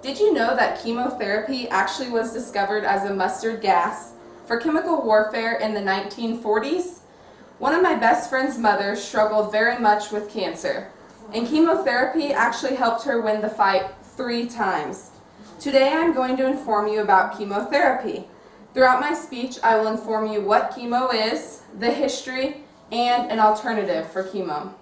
Did you know that chemotherapy actually was discovered as a mustard gas for chemical warfare in the 1940s? One of my best friend's mothers struggled very much with cancer, and chemotherapy actually helped her win the fight 3 times. Today I'm going to inform you about chemotherapy. Throughout my speech, I will inform you what chemo is, the history, and an alternative for chemo.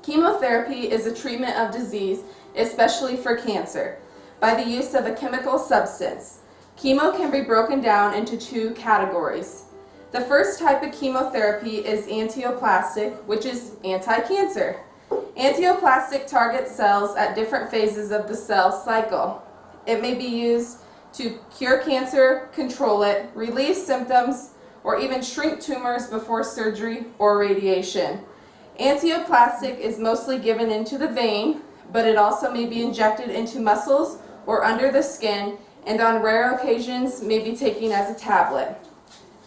Chemotherapy is a treatment of disease, especially for cancer, by the use of a chemical substance. Chemo can be broken down into 2 categories. The first type of chemotherapy is antioplastic, which is anti-cancer. Antioplastic targets cells at different phases of the cell cycle. It may be used to cure cancer, control it, relieve symptoms, or even shrink tumors before surgery or radiation. Antioplastic is mostly given into the vein, but it also may be injected into muscles or under the skin, and on rare occasions may be taken as a tablet.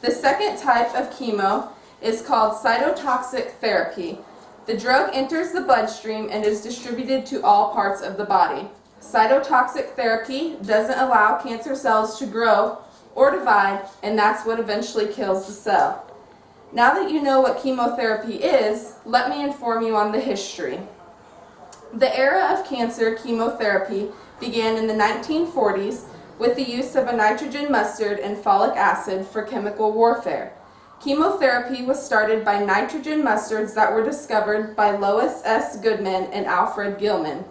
The second type of chemo is called cytotoxic therapy. The drug enters the bloodstream and is distributed to all parts of the body. Cytotoxic therapy doesn't allow cancer cells to grow or divide, and that's what eventually kills the cell. Now that you know what chemotherapy is, let me inform you on the history. The era of cancer chemotherapy began in the 1940s with the use of a nitrogen mustard and folic acid for chemical warfare. Chemotherapy was started by nitrogen mustards that were discovered by Lois S. Goodman and Alfred Gilman.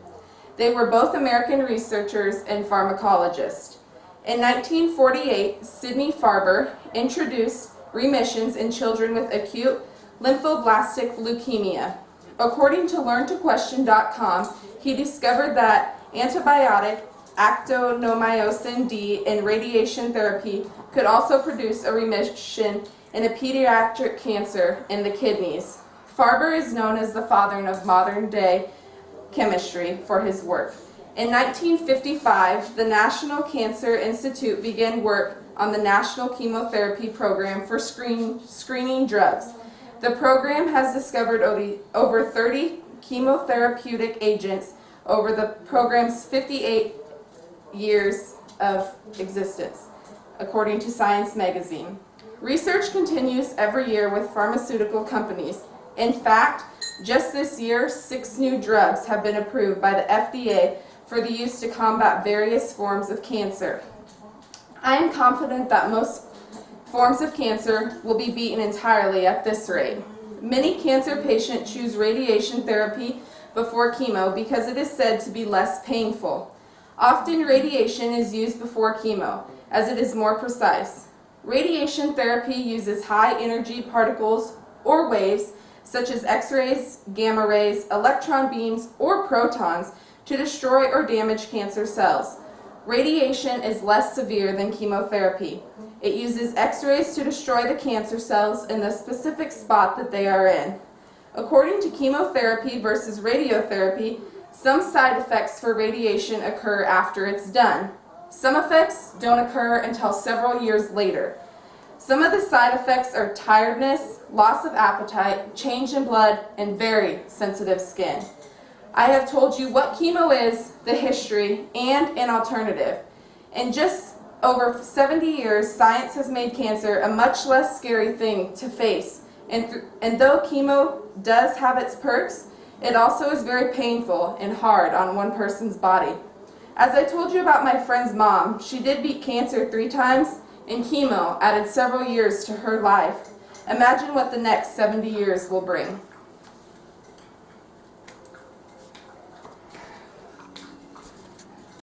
They were both American researchers and pharmacologists. In 1948, Sidney Farber introduced remissions in children with acute lymphoblastic leukemia. According to LearnToQuestion.com, he discovered that antibiotic actinomycin D and radiation therapy could also produce a remission in a pediatric cancer in the kidneys. Farber is known as the father of modern-day chemistry for his work. In 1955, the National Cancer Institute began work on the National Chemotherapy Program for screening drugs. The program has discovered over 30 chemotherapeutic agents over the program's 58 years of existence, according to Science magazine. Research continues every year with pharmaceutical companies. In fact, just this year, 6 new drugs have been approved by the FDA for the use to combat various forms of cancer. I am confident that most forms of cancer will be beaten entirely at this rate. Many cancer patients choose radiation therapy before chemo because it is said to be less painful. Often radiation is used before chemo, as it is more precise. Radiation therapy uses high energy particles or waves, such as X-rays, gamma rays, electron beams, or protons, to destroy or damage cancer cells. Radiation is less severe than chemotherapy. It uses X-rays to destroy the cancer cells in the specific spot that they are in. According to chemotherapy versus radiotherapy, some side effects for radiation occur after it's done. Some effects don't occur until several years later. Some of the side effects are tiredness, loss of appetite, change in blood, and very sensitive skin. I have told you what chemo is, the history, and an alternative. In just over 70 years, science has made cancer a much less scary thing to face. And though chemo does have its perks, it also is very painful and hard on one person's body. As I told you about my friend's mom, she did beat cancer 3 times, and chemo added several years to her life. Imagine what the next 70 years will bring.